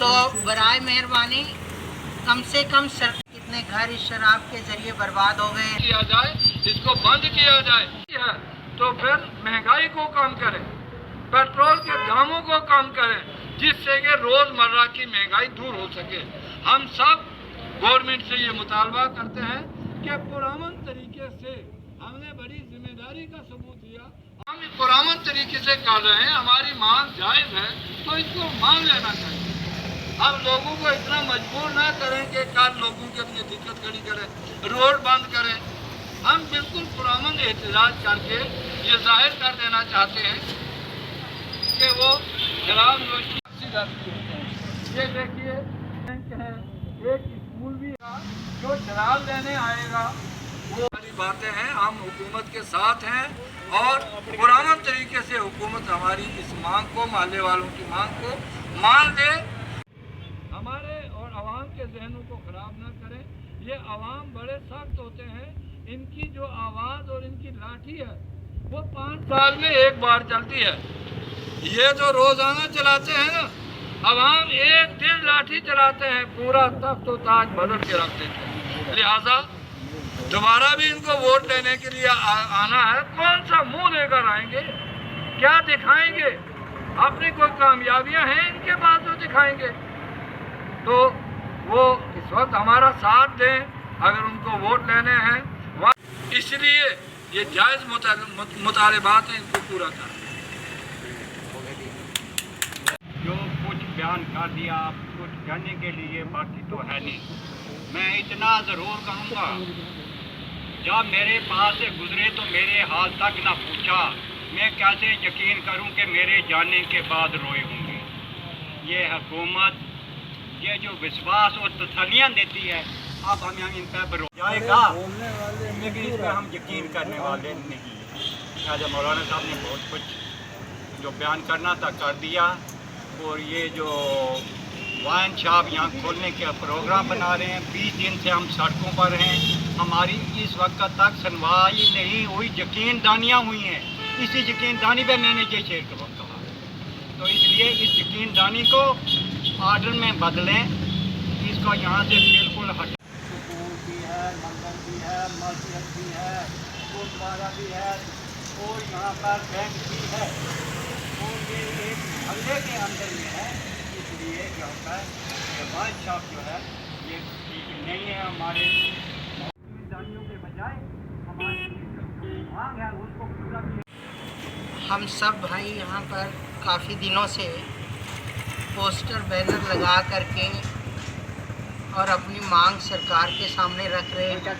तो बराए मेहरबानी कम से कम कितने घर इस शराब के जरिए बर्बाद हो गए किया जाए, इसको बंद किया जाए। तो फिर महंगाई को कम करें, पेट्रोल के दामों को कम करें, जिससे कि रोजमर्रा की महंगाई दूर हो सके। हम सब गवर्नमेंट से ये मुतालबा करते हैं कि पुरअमन तरीके से, हमने बड़ी जिम्मेदारी का सबूत दिया, हम पुरअमन तरीके से कर रहे हैं, हमारी मांग जायज़ है तो इसको मान लेना चाहिए। हम लोगों को इतना मजबूर ना करें कि कल लोगों के लिए दिक्कत खड़ी करें, रोड बंद करें। हम बिल्कुल पुरअमन एहतजाज करके ये जाहिर कर देना चाहते हैं कि वो शराब नोशी ये देखिए बैंक है, एक स्कूल भी है, जो शराब लेने आएगा वो सारी बातें हैं। हम हुकूमत के साथ हैं और पुरअमन तरीके से हुकूमत हमारी इस मांग को, मोहल्ले वालों की मांग को मान ले, हमारे और आवाम के जहनों को ख़राब ना करें। ये आवाम बड़े सख्त होते हैं, इनकी जो आवाज़ और इनकी लाठी है वो 5 साल में एक बार चलती है। ये जो रोज़ाना चलाते हैं ना, आवाम एक दिन लाठी चलाते हैं, पूरा तख्त व ताज बदल के रख देते हैं। लिहाजा दोबारा भी इनको वोट लेने के लिए आना है। कौन सा मुँह लेकर आएंगे, क्या दिखाएंगे? अपनी कोई कामयाबियाँ हैं इनके पास जो दिखाएंगे? तो वो इस वक्त हमारा साथ दें अगर उनको वोट लेने हैं। इसलिए ये जायज़ मुतालबात हैं, इनको पूरा करें। जो कुछ बयान कर दिया, कुछ कहने के लिए बाकी तो है नहीं। मैं इतना ज़रूर कहूँगा, जब मेरे पास से गुजरे तो मेरे हाल तक ना पूछा, मैं कैसे यकीन करूँ कि मेरे जाने के बाद रोए होंगे। ये हुकूमत ये जो विश्वास और तसल्लियाँ देती है, अब हम इन पर रो जाएगा, लेकिन इस पर हम यकीन करने वाले नहीं। लिहाजा मौलाना साहब ने बहुत कुछ जो बयान करना था कर दिया। और ये जो वाइन शॉप यहाँ खोलने के प्रोग्राम बना रहे हैं, 20 दिन से हम सड़कों पर हैं, हमारी इस वक्त तक सुनवाई नहीं हुई, यकीनदानियाँ हुई हैं। इसी यकीनदानी पर मैंने ये शेर कहा। तो इसलिए इस यकीनदानी को आर्डर में बदलें, इसको यहाँ से बिल्कुल हटा। सुकून भी है, मंदिर भी है, मस्जिद भी है, गुरुद्वारा भी है और यहाँ पर बैंक भी है और ये एक मोहल्ले के अंदर में है। इसलिए यहाँ पर वाइन शॉप जो है ये ठीक नहीं है। हमारे जिम्मेदारियों के बजाय हमारी मांग है उसको पूरा किया। हम सब भाई यहाँ पर काफ़ी दिनों से पोस्टर बैनर लगा करके और अपनी मांग सरकार के सामने रख रहे हैं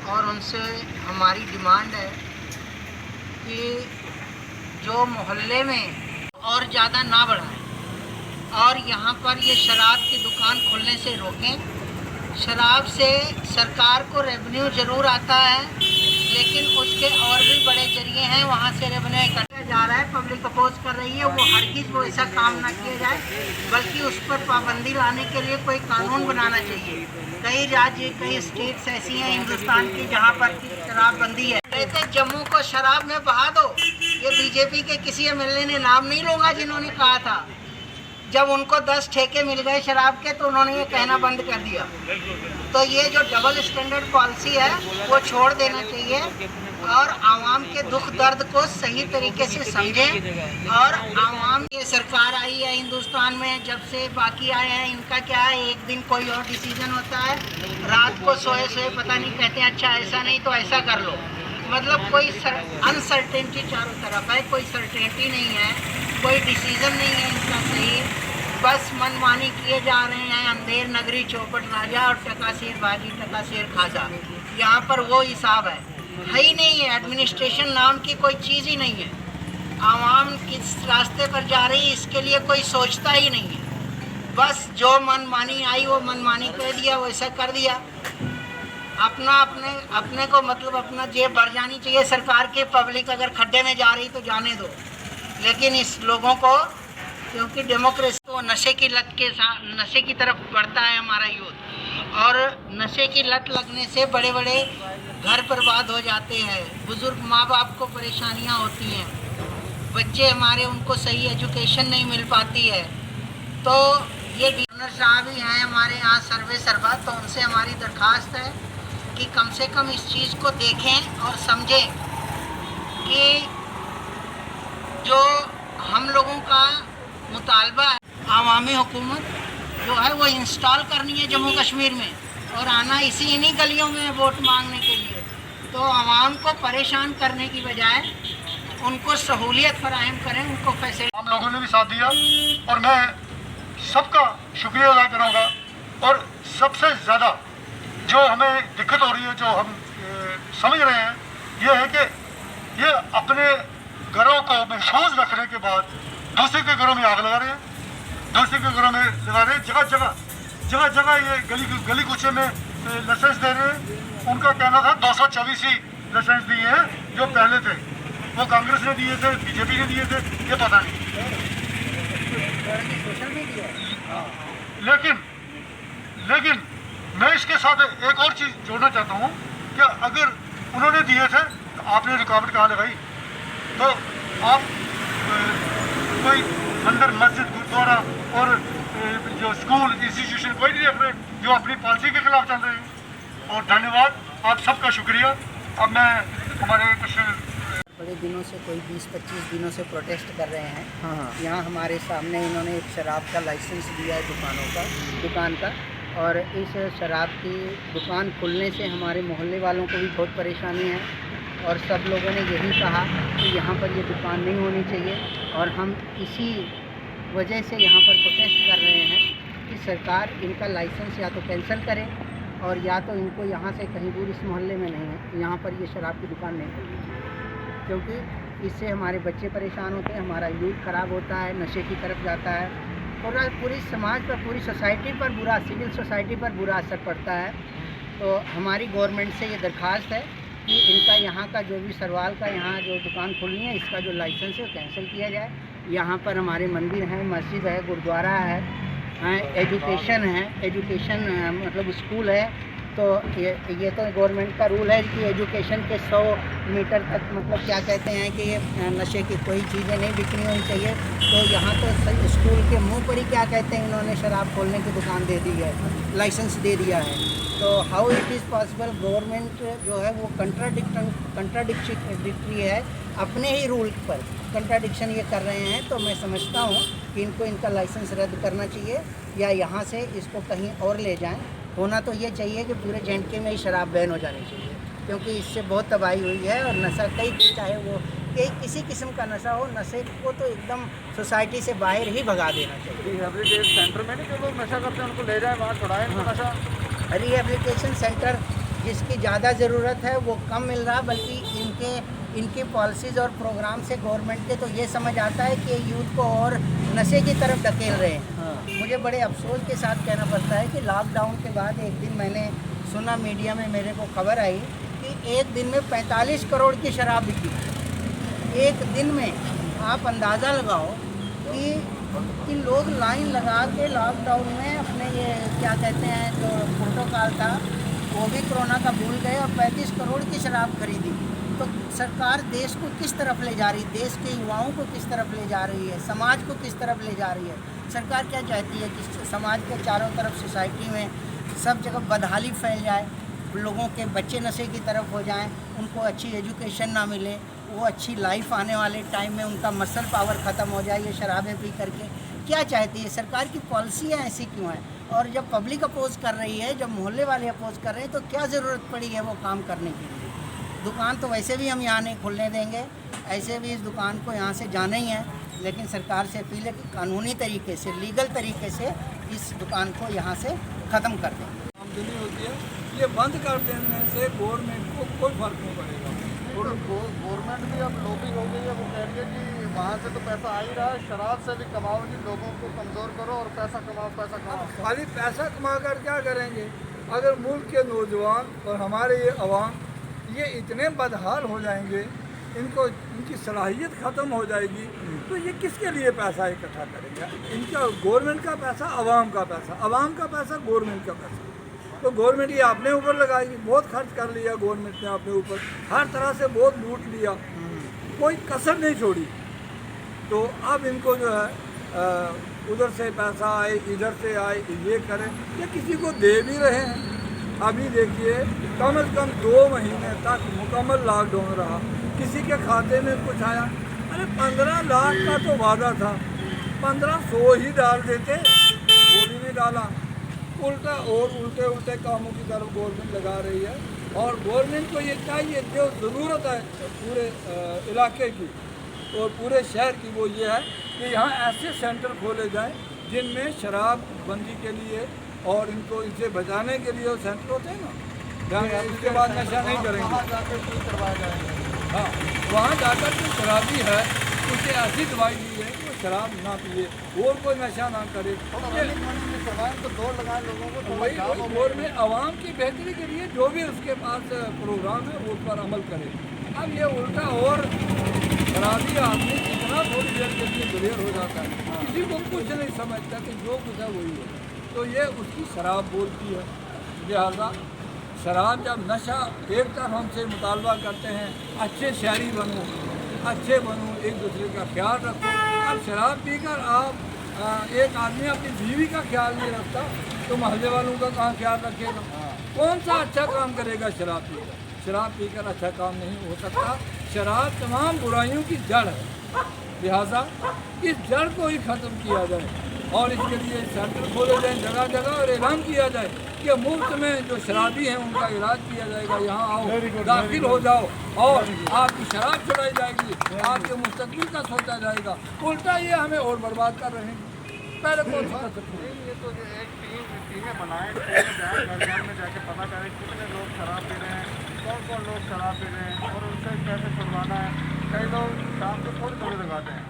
और उनसे हमारी डिमांड है कि जो मोहल्ले में और ज़्यादा ना बढ़ाएं और यहाँ पर ये शराब की दुकान खोलने से रोकें। शराब से सरकार को रेवेन्यू ज़रूर आता है, लेकिन उसके और भी बड़े जरिए हैं, वहाँ से रेवेन्यू इकट्ठा जा रहा है, पब्लिक अपोज कर रही है। वो हरगिज़ वो ऐसा काम ना किया जाए, बल्कि उस पर पाबंदी लाने के लिए कोई कानून बनाना चाहिए। कई राज्य, कई स्टेट्स ऐसी हैं हिंदुस्तान की जहाँ पर शराबबंदी है। कहते जम्मू को शराब में बहा दो, ये बीजेपी के किसी एमएलए ने नाम नहीं लूँगा जिन्होंने कहा था। जब उनको 10 ठेके मिल गए शराब के तो उन्होंने ये कहना बंद कर दिया। तो ये जो डबल स्टैंडर्ड पॉलिसी है वो छोड़ देना चाहिए और आवाम के दुख दर्द को सही तरीके से समझें। और आवाम ये सरकार आई है हिंदुस्तान में जब से, बाकी आए हैं, इनका क्या है, एक दिन कोई और डिसीजन होता है, रात को सोए सोए पता नहीं कहते हैं अच्छा ऐसा नहीं तो ऐसा कर लो। मतलब कोई अनसर्टेनिटी चारों तरफ है, कोई सर्टेनिटी नहीं है, कोई डिसीजन नहीं है इनका सही, बस मनमानी किए जा रहे हैं। अंधेर नगरी चौपट राजा और टकासेर बाजी टकासेर खाजा, यहाँ पर वो हिसाब है ही नहीं है। एडमिनिस्ट्रेशन नाम की कोई चीज़ ही नहीं है। आवाम किस रास्ते पर जा रही है इसके लिए कोई सोचता ही नहीं है। बस जो मनमानी आई वो मनमानी कह दिया, वैसा कर दिया। अपना अपने को मतलब अपना जेब भर जानी चाहिए सरकार की। पब्लिक अगर खड्डे में जा रही तो जाने दो, लेकिन इस लोगों को, क्योंकि डेमोक्रेसी तो नशे की लत के साथ, नशे की तरफ बढ़ता है हमारा यूथ, और नशे की लत लगने से बड़े बड़े घर बर्बाद हो जाते हैं, बुज़ुर्ग माँ बाप को परेशानियाँ होती हैं, बच्चे हमारे उनको सही एजुकेशन नहीं मिल पाती है। तो ये डीनर साहब ही हैं हमारे यहाँ सर्वे सर्वा, तो उनसे हमारी दरख्वास्त है कि कम से कम इस चीज़ को देखें और समझें कि जो हम लोगों का मुतालबा है आवामी हुकूमत जो है वो इंस्टॉल करनी है जम्मू कश्मीर में, और आना इन्हीं गलियों में वोट मांगने के लिए। तो आवाम को परेशान करने की बजाय उनको सहूलियत फराहम करें, उनको फैसिलिटी। हम लोगों ने भी साथ दिया और मैं सबका शुक्रिया अदा करूँगा। और सबसे ज़्यादा जो हमें दिक्कत हो रही है, जो हम समझ रहे हैं, ये है कि ये अपने घरों को महफूज रखने के बाद दूसरे के घरों में आग लगा रहे हैं, दूसरे के घरों में लगा रहे हैं। जगह जगह ये गली कूचे में लाइसेंस दे रहे हैं। उनका कहना था 224 ही लाइसेंस दिए हैं, जो पहले थे वो कांग्रेस ने दिए थे, बीजेपी ने दिए थे, ये पता नहीं। लेकिन मैं इसके साथ एक और चीज़ जोड़ना चाहता हूँ कि अगर उन्होंने दिए थे तो आपने रुकावट कहाँ लगाई? तो आप कोई मंदिर, मस्जिद, गुरुद्वारा और जो स्कूल, इंस्टीट्यूशन कोई नहीं रख रहे जो अपनी पॉलिसी के खिलाफ चल रहे हैं। और धन्यवाद, आप सबका शुक्रिया। अब मैं हमारे कुछ बड़े दिनों से, कोई 20-25 दिनों से प्रोटेस्ट कर रहे हैं। यहाँ हमारे सामने इन्होंने एक शराब का लाइसेंस दिया है दुकान का, और इस शराब की दुकान खुलने से हमारे मोहल्ले वालों को भी बहुत परेशानी है। और सब लोगों ने यही कहा कि यहाँ पर ये दुकान नहीं होनी चाहिए, और हम इसी वजह से यहाँ पर प्रोटेस्ट कर रहे हैं कि सरकार इनका लाइसेंस या तो कैंसिल करे, और या तो इनको यहाँ से कहीं दूर, इस मोहल्ले में नहीं है, यहाँ पर ये शराब की दुकान नहीं खोलनी चाहिए, क्योंकि इससे हमारे बच्चे परेशान होते हैं, हमारा यूथ ख़राब होता है, नशे की तरफ जाता है, और पूरी समाज पर, पूरी सोसाइटी पर बुरा, सिविल सोसाइटी पर बुरा असर पड़ता है। तो हमारी गवर्नमेंट से ये दरख्वास्त है कि इनका यहाँ का जो भी सरवाल का यहाँ जो दुकान खुलनी है, इसका जो लाइसेंस है वो कैंसिल किया जाए। यहाँ पर हमारे मंदिर हैं, मस्जिद है, गुरुद्वारा है, एजुकेशन है, एजुकेशन मतलब स्कूल है। तो ये तो गवर्नमेंट का रूल है कि एजुकेशन के 100 मीटर तक, मतलब क्या कहते हैं कि ये नशे की कोई चीज़ें नहीं बिकनी होनी चाहिए। तो यहाँ तो स्कूल के मुंह पर ही क्या कहते हैं, इन्होंने शराब खोलने की दुकान दे दी है, लाइसेंस दे दिया है। तो how it is possible? Government जो है वो कंट्राडिक्टरी है, अपने ही रूल पर कंट्राडिक्शन ये कर रहे हैं। तो मैं समझता हूँ कि इनको इनका लाइसेंस रद्द करना चाहिए, या यहाँ से इसको कहीं और ले जाएं। होना तो ये चाहिए कि पूरे J&K में ही शराब बैन हो जानी चाहिए, क्योंकि इससे बहुत तबाही हुई है। और नशा चाहे वो किसी किस्म का नशा हो, नशे को तो एकदम सोसाइटी से बाहर ही भगा देना चाहिए। रिहैबिलिटेशन सेंटर में नहीं, जो लोग नशा करते हैं उनको ले जाए, वहाँ छुड़ाएं उनको नशा। रिहैबिलिटेशन सेंटर जिसकी ज़्यादा ज़रूरत है वो कम मिल रहा, बल्कि इनकी पॉलिसीज़ और प्रोग्राम से गवर्नमेंट के तो ये समझ आता है कि यूथ को और नशे की तरफ धकेल रहे हैं। मुझे बड़े अफसोस के साथ कहना पड़ता है कि लॉकडाउन के बाद एक दिन मैंने सुना, मीडिया में मेरे को खबर आई कि एक दिन में 45 करोड़ की शराब बिकी। एक दिन में आप अंदाज़ा लगाओ कि लोग लाइन लगा के लॉकडाउन में अपने ये क्या कहते हैं जो प्रोटोकॉल था वो भी कोरोना का भूल गए और 35 करोड़ की शराब खरीदी। तो सरकार देश को किस तरफ ले जा रही है, देश के युवाओं को किस तरफ ले जा रही है, समाज को किस तरफ ले जा रही है? सरकार क्या चाहती है कि समाज के चारों तरफ सोसाइटी में सब जगह बदहाली फैल जाए, लोगों के बच्चे नशे की तरफ हो जाएं, उनको अच्छी एजुकेशन ना मिले, वो अच्छी लाइफ आने वाले टाइम में उनका मसल पावर ख़त्म हो जाए ये शराबें पी करके। क्या चाहती है सरकार की पॉलिसियाँ ऐसी क्यों हैं? और जब पब्लिक अपोज कर रही है, जब मोहल्ले वाले अपोज कर रहे हैं, तो क्या ज़रूरत पड़ी है वो काम करने के लिए? दुकान तो वैसे भी हम यहाँ नहीं खुलने देंगे, ऐसे भी इस दुकान को यहाँ से जाना ही है, लेकिन सरकार से अपील है कि कानूनी तरीके से, लीगल तरीके से इस दुकान को यहाँ से ख़त्म कर दें। आमदनी होती है, ये बंद कर देने से गवर्नमेंट को कोई फ़र्क नहीं पड़ेगा। और गवर्नमेंट भी अब लॉबी हो गई है, वो कह रही है कि वहाँ से तो पैसा आ ही रहा है, शराब से भी कमाओगी, लोगों को कमज़ोर करो और पैसा कमाओ, पैसा कमाओ। खाली पैसा कमा कर क्या करेंगे? अगर मुल्क के नौजवान और हमारे ये अवाम ये इतने बदहाल हो जाएंगे, इनकी सलाहियत ख़त्म हो जाएगी, तो ये किसके लिए पैसा इकट्ठा करेंगे? इनका गवर्नमेंट का पैसा, अवाम का पैसा, अवाम का पैसा, गवर्नमेंट का पैसा। तो गवर्नमेंट ये अपने ऊपर लगाएगी। बहुत खर्च कर लिया गवर्नमेंट ने अपने ऊपर, हर तरह से बहुत लूट लिया, कोई कसर नहीं छोड़ी। तो अब इनको जो है उधर से पैसा आए, इधर से आए, ये करें, ये किसी को दे भी रहे हैं। अभी देखिए कम से कम 2 महीने तक मुकम्मल लॉकडाउन रहा, किसी के खाते में कुछ आया। अरे 15 लाख का तो वादा था, 1500 ही डाल देते, वो भी नहीं डाला। उल्टा और उल्टे उल्टे कामों की तरफ गवर्नमेंट लगा रही है। और गवर्नमेंट को ये चाहिए, जो ज़रूरत है पूरे इलाके की और पूरे शहर की, वो ये है कि यहाँ ऐसे सेंटर खोले जाएं जिनमें शराब बंदी के लिए और इनको इनसे बचाने के लिए वो सेंटर होते हैं ना, जहाँ इसके बाद नशा नहीं करेंगे। हाँ, वहाँ जाकर जो शराबी है उसे ऐसी दवाई दी है कि वो शराब ना पिए और कोई नशा ना करे। तो दौड़ लगाए लोगों को, वही दौड़ में आवाम की बेहतरी के लिए जो भी उसके पास प्रोग्राम है वो उस पर अमल करे। अब ये उल्टा और शराबी आदमी इतना थोड़ी देर के लिए क्लियर हो जाता है, किसी को कुछ नहीं समझता कि जो कुछ है वही है, तो ये उसकी शराब बोलती है। लिहाजा शराब जब नशा एक तरफ हमसे मुतालबा करते हैं अच्छे शहरी बनो, अच्छे बनो, एक दूसरे का ख्याल रखो। अब शराब पीकर आप एक आदमी अपनी बीवी का ख्याल नहीं रखता तो मोहल्ले वालों का कहाँ ख्याल रखेगा? कौन सा अच्छा काम करेगा शराब पीकर? शराब पीकर अच्छा काम नहीं हो सकता। शराब तमाम बुराइयों की जड़ है, लिहाजा इस जड़ को ही ख़त्म किया जाए और इसके लिए सेंटर खोले जाए जगह जगह और ऐलान किया जाए कि मुफ्त में जो शराबी हैं उनका इलाज किया जाएगा। यहाँ आओ, दाखिल हो जाओ और आपकी शराब छुड़ाई जाएगी, आपके मुस्तकबिल का सोचा जाएगा। उल्टा ये हमें और बर्बाद कर रहे हैं। पहले कौन सी कर सकते हैं? ये तो एक टीमें बनाए, घर घर में जाके पता करें कितने लोग शराब पी रहे हैं, कौन कौन लोग शराब पी रहे हैं और उनसे कैसे छुड़वाना है। कई लोग शाम को थोड़ी लगाते हैं,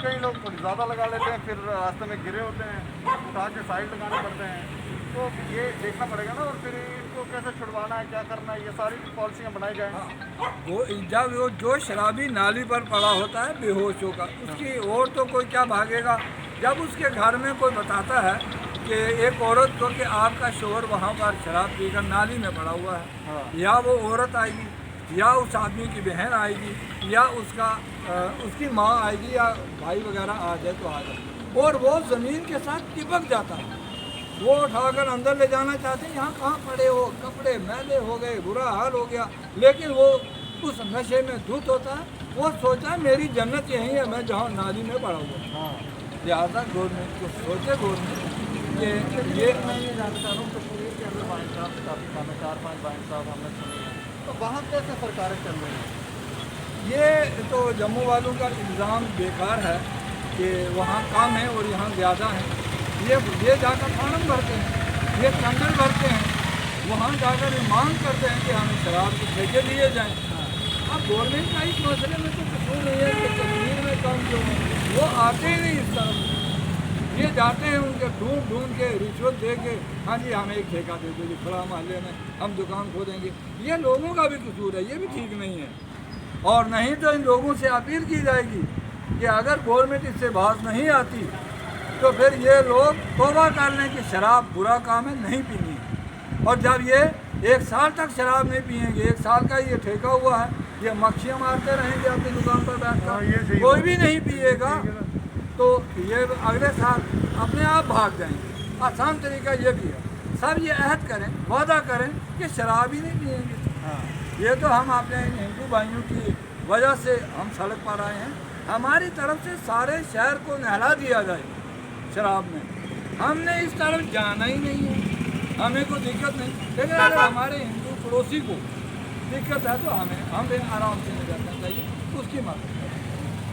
कई लोग थोड़ी ज़्यादा लगा लेते हैं, फिर रास्ते में गिरे होते हैं, उठा के साइड लगाने पड़ते हैं। तो ये देखना पड़ेगा ना, और फिर इनको कैसे छुड़वाना है, क्या करना है, ये सारी पॉलिसियाँ बनाई जाएँ। वो जब वो जो शराबी नाली पर पड़ा होता है बेहोश होगा, उसकी और तो कोई क्या भागेगा। जब उसके घर में कोई बताता है कि एक औरत को कि आपका शोहर वहाँ पर शराब पीकर नाली में पड़ा हुआ है, या वो औरत आएगी या उस आदमी की बहन आएगी या उसकी माँ आएगी या भाई वगैरह आ जाए तो आ जाए, और वो ज़मीन के साथ चिपक जाता है। वो उठाकर अंदर ले जाना चाहते हैं, यहाँ कहाँ पड़े हो, कपड़े मैले हो गए, बुरा हाल हो गया, लेकिन वो उस नशे में धुत होता है। वो सोचता है मेरी जन्नत यहीं है, मैं जहाँ नाली में पड़ा हुआ। लिहाजा गवर्नमेंट को सोचे, गवर्नमेंट कि ये मैं ये जानना चाह रहा हूँ कश्मीर के अंदर वाइन शॉप काफ़ी काम है, 4-5 वाइन शॉप हमने सुनी है, तो वहाँ कैसे सरकारें चल रही हैं? ये तो जम्मू वालों का इल्ज़ाम बेकार है कि वहाँ कम है और यहाँ ज़्यादा है। ये जाकर फार्म भरते हैं, ये टेंडर भरते हैं, वहाँ जाकर मांग करते हैं कि हमें शराब के ठेके दिए जाएँ। अब गवर्नमेंट का इस मसले में तो कसूर नहीं है कि कश्मीर में काम जो है वो आते ही नहीं इस तरफ, ये जाते हैं उनके ढूंढ के रिश्वत दे के, हाँ जी हमें एक ठेका दे दो जी फला मोहल्ले में हम दुकान खोलेंगे। ये लोगों का भी कसूर है, ये भी ठीक नहीं है। और नहीं तो इन लोगों से अपील की जाएगी कि अगर गवर्नमेंट इससे बात नहीं आती तो फिर ये लोग तौबा कर लें कि शराब बुरा काम है, नहीं पीनी है। और जब ये 1 साल तक शराब नहीं पिएंगे, 1 साल का ये ठेका हुआ है, ये मक्खियाँ मारते रहेंगे अपनी दुकान पर बैठकर, कोई भी नहीं पिएगा तो ये अगले साल अपने आप भाग जाएंगे। आसान तरीका ये भी है, सब ये अहद करें, वादा करें कि शराब ही नहीं पिएंगे। ये तो हम अपने हिंदू भाइयों की वजह से हम सड़क पर आए हैं, हमारी तरफ से सारे शहर को नहला दिया जाए शराब में, हमने इस तरफ जाना ही नहीं है, हमें कोई दिक्कत नहीं। लेकिन अगर हमारे हिंदू पड़ोसी को दिक्कत है तो हमें आराम से नहीं जाना चाहिए, उसकी मदद करें।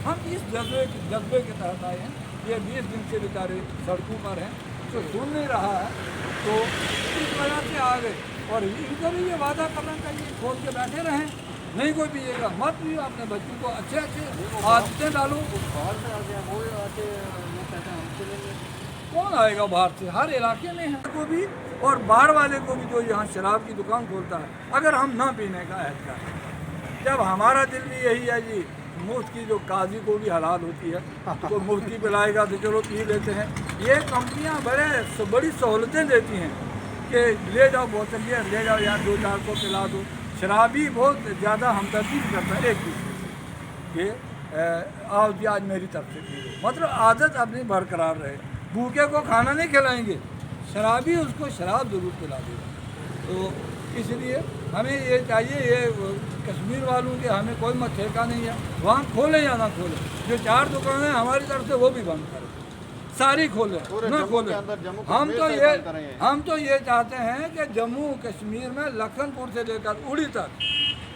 हम इस जज्बे के तहत आए हैं। ये 20 दिन से बेचारे सड़कों पर हैं, जो सुन नहीं रहा है, तो इस वजह से आ गए। और इनको भी ये वादा करना चाहिए, खोल के बैठे रहें, नहीं कोई पिएगा, मत पिए, अपने बच्चों को अच्छे आदतें डालो। बाहर से आ गया वो आके वो कहते हैं हमसे लेंगे, कौन आएगा बाहर से? हर इलाके में है को भी और बाहर वाले को भी जो यहाँ शराब की दुकान खोलता है, अगर हम ना पीने का अहद करें। जब हमारा दिल भी यही है जी, मुफ्त की जो काजी को भी हलाल होती है तो मुफ्त की पिलाएगा तो चलो पी लेते हैं। ये कंपनियाँ बड़ी सहूलतें देती हैं कि ले जाओ बोतलिए, ले जाओ यार 2-4 को पिला दो। शराबी बहुत ज़्यादा हमदर्दी करता है एक दूसरे से, आओ जी आज मेरी तरफ से पी लो, मतलब आदत अपनी बरकरार रहे। भूखे को खाना नहीं खिलाएंगे, शराबी उसको शराब ज़रूर पिला देगा। तो इसलिए हमें ये चाहिए, ये कश्मीर वालों के हमें कोई मत ठेका नहीं है, वहाँ खोलें या ना खोलें, जो 4 दुकानें हमारी तरफ से वो भी बंद करें, सारी खोलें ना खोलें। हम तो ये चाहते हैं कि जम्मू कश्मीर में लखनपुर से लेकर उड़ी तक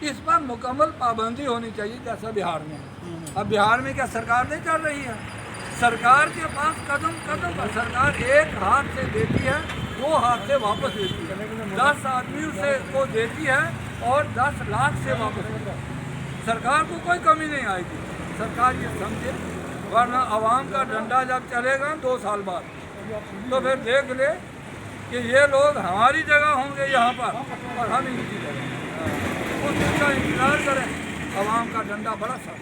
इस पर मुकम्मल पाबंदी होनी चाहिए, जैसा बिहार में है। अब बिहार में क्या सरकार नहीं कर रही है? सरकार के पास कदम कदम पर सरकार एक हाथ से देती है, 2 हाथ से वापस देती है। 10 आदमी से को देती है और 10 लाख से वापस देती है। सरकार को कोई कमी नहीं आएगी, सरकार ये समझे, वरना आवाम का डंडा जब चलेगा 2 साल बाद तो फिर देख ले कि ये लोग हमारी जगह होंगे यहाँ पर और हम इनकी जगह, उस दिन का इंतजार करें। आवाम का डंडा बड़ा सा